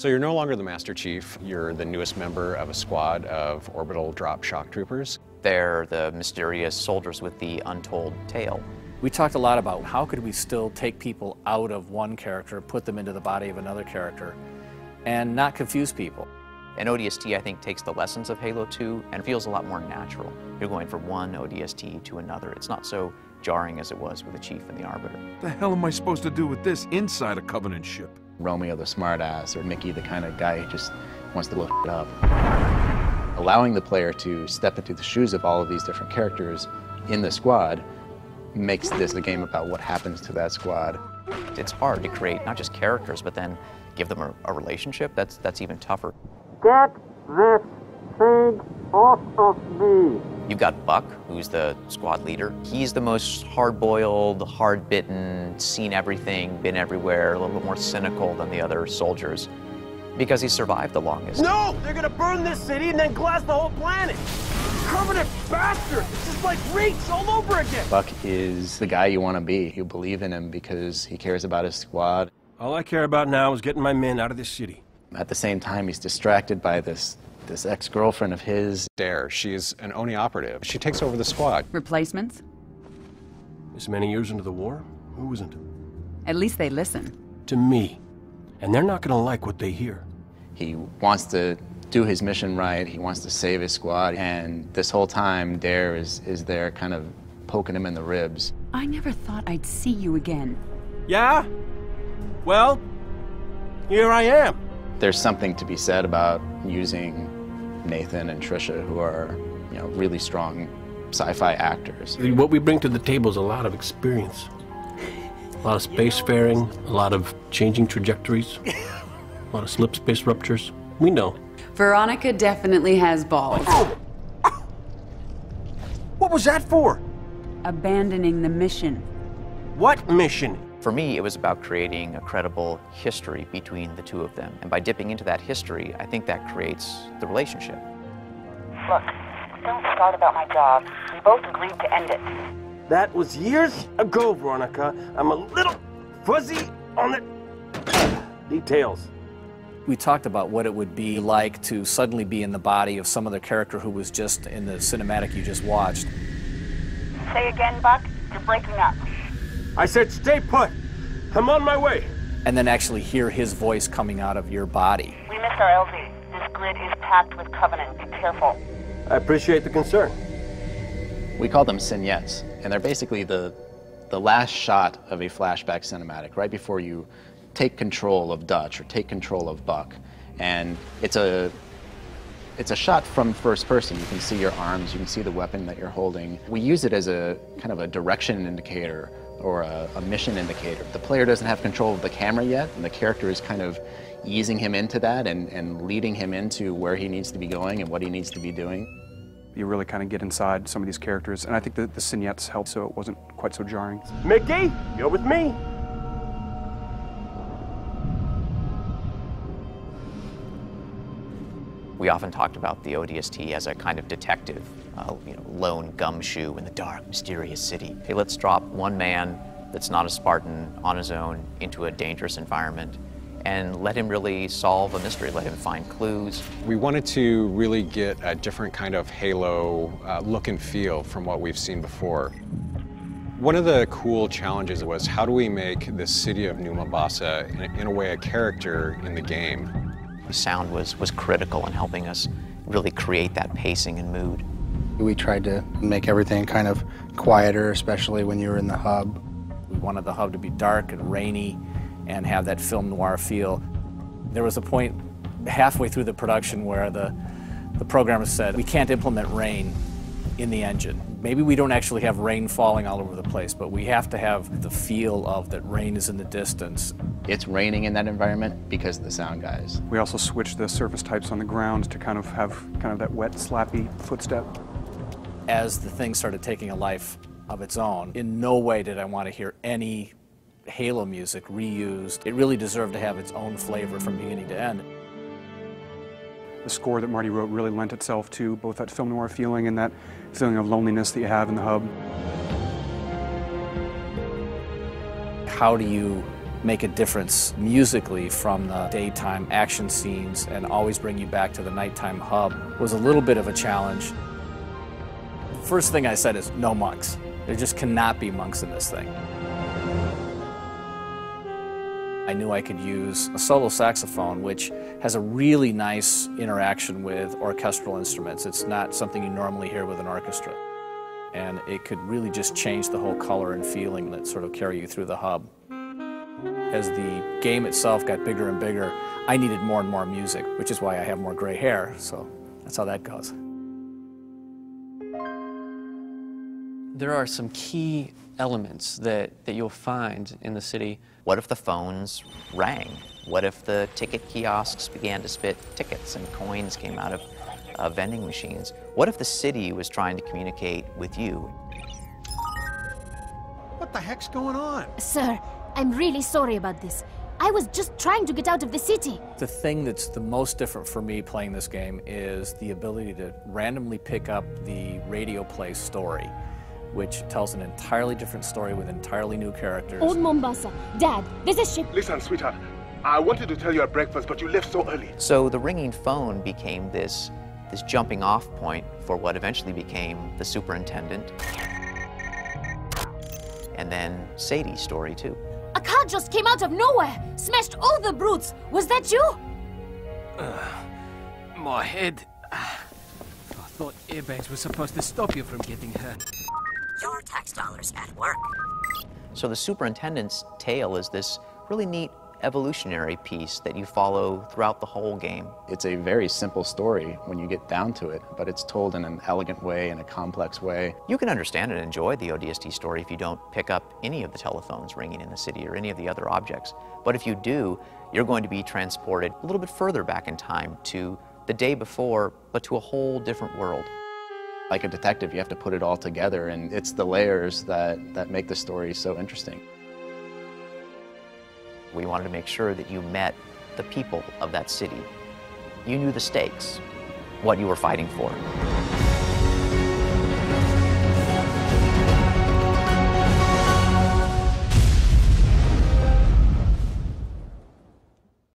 So you're no longer the Master Chief, you're the newest member of a squad of orbital drop shock troopers. They're the mysterious soldiers with the untold tale. We talked a lot about how could we still take people out of one character, put them into the body of another character, and not confuse people. And ODST, I think, takes the lessons of Halo 2 and feels a lot more natural. You're going from one ODST to another. It's not so jarring as it was with the Chief and the Arbiter. The hell am I supposed to do with this inside a Covenant ship? Romeo the smartass, or Mickey the kind of guy who just wants to blow shit up. Allowing the player to step into the shoes of all of these different characters in the squad makes this a game about what happens to that squad. It's hard to create not just characters, but then give them a relationship. That's even tougher. Get this thing off of me! You've got Buck, who's the squad leader. He's the most hard-boiled, hard-bitten, seen everything, been everywhere, a little bit more cynical than the other soldiers, because he survived the longest. No! They're gonna burn this city and then glass the whole planet! Covenant bastard! It's just like Reach all over again! Buck is the guy you want to be. You believe in him because he cares about his squad. All I care about now is getting my men out of this city. At the same time, he's distracted by this ex-girlfriend of his. Dare, she's an Oni operative. She takes over the squad. Replacements? This many years into the war, who isn't? At least they listen. To me. And they're not gonna like what they hear. He wants to do his mission right. He wants to save his squad. And this whole time, Dare is there kind of poking him in the ribs. I never thought I'd see you again. Yeah? Well, here I am. There's something to be said about using Nathan and Trisha, who are, you know, really strong sci-fi actors. What we bring to the table is a lot of experience. A lot of spacefaring, a lot of changing trajectories, a lot of slip space ruptures. We know. Veronica definitely has balls. What was that for? Abandoning the mission. What mission? For me, it was about creating a credible history between the two of them. And by dipping into that history, I think that creates the relationship. Look, don't start about my job. We both agreed to end it. That was years ago, Veronica. I'm a little fuzzy on the details. We talked about what it would be like to suddenly be in the body of some other character who was just in the cinematic you just watched. Say again, Buck. You're breaking up. I said stay put. I'm on my way. And then actually hear his voice coming out of your body. We missed our LZ. This grid is packed with Covenant. Be careful. I appreciate the concern. We call them vignettes, and they're basically the last shot of a flashback cinematic, right before you take control of Dutch or take control of Buck. And it's a shot from first person. You can see your arms, you can see the weapon that you're holding. We use it as a kind of a direction indicator or a mission indicator. The player doesn't have control of the camera yet, and the character is kind of easing him into that and leading him into where he needs to be going and what he needs to be doing. You really kind of get inside some of these characters, and I think that the vignettes helped so it wasn't quite so jarring. Mickey, you're with me. We often talked about the ODST as a kind of detective, lone gumshoe in the dark, mysterious city. Hey, let's drop one man that's not a Spartan on his own into a dangerous environment and let him really solve a mystery, let him find clues. We wanted to really get a different kind of Halo look and feel from what we've seen before. One of the cool challenges was how do we make the city of New Mombasa, in a way, a character in the game? The sound was critical in helping us really create that pacing and mood. We tried to make everything kind of quieter, especially when you were in the hub. We wanted the hub to be dark and rainy and have that film noir feel. There was a point halfway through the production where the programmer said, we can't implement rain in the engine. Maybe we don't actually have rain falling all over the place, but we have to have the feel of that rain is in the distance. It's raining in that environment because of the sound guys. We also switched the surface types on the ground to kind of have that wet, slappy footstep. As the thing started taking a life of its own, in no way did I want to hear any Halo music reused. It really deserved to have its own flavor from beginning to end. The score that Marty wrote really lent itself to both that film noir feeling and that feeling of loneliness that you have in the hub. How do you make a difference musically from the daytime action scenes and always bring you back to the nighttime hub was a little bit of a challenge. First thing I said is no monks. There just cannot be monks in this thing. I knew I could use a solo saxophone, which has a really nice interaction with orchestral instruments. It's not something you normally hear with an orchestra. And it could really just change the whole color and feeling that sort of carry you through the hub. As the game itself got bigger and bigger, I needed more and more music, which is why I have more gray hair, so that's how that goes. There are some key elements that you'll find in the city. What if the phones rang? What if the ticket kiosks began to spit tickets and coins came out of vending machines? What if the city was trying to communicate with you? What the heck's going on? Sir, I'm really sorry about this. I was just trying to get out of the city. The thing that's the most different for me playing this game is the ability to randomly pick up the radio play story, which tells an entirely different story with entirely new characters. Old Mombasa. Dad, there's a ship. Listen, sweetheart. I wanted to tell you at breakfast, but you left so early. So the ringing phone became this jumping off point for what eventually became the superintendent. And then Sadie's story too. A car just came out of nowhere, smashed all the brutes. Was that you? My head. I thought airbags were supposed to stop you from getting hurt. Your tax dollars at work. So the superintendent's tale is this really neat evolutionary piece that you follow throughout the whole game. It's a very simple story when you get down to it, but it's told in an elegant way, in a complex way. You can understand and enjoy the ODST story if you don't pick up any of the telephones ringing in the city or any of the other objects. But if you do, you're going to be transported a little bit further back in time to the day before, but to a whole different world. Like a detective, you have to put it all together, and it's the layers that make the story so interesting. We wanted to make sure that you met the people of that city. You knew the stakes, what you were fighting for.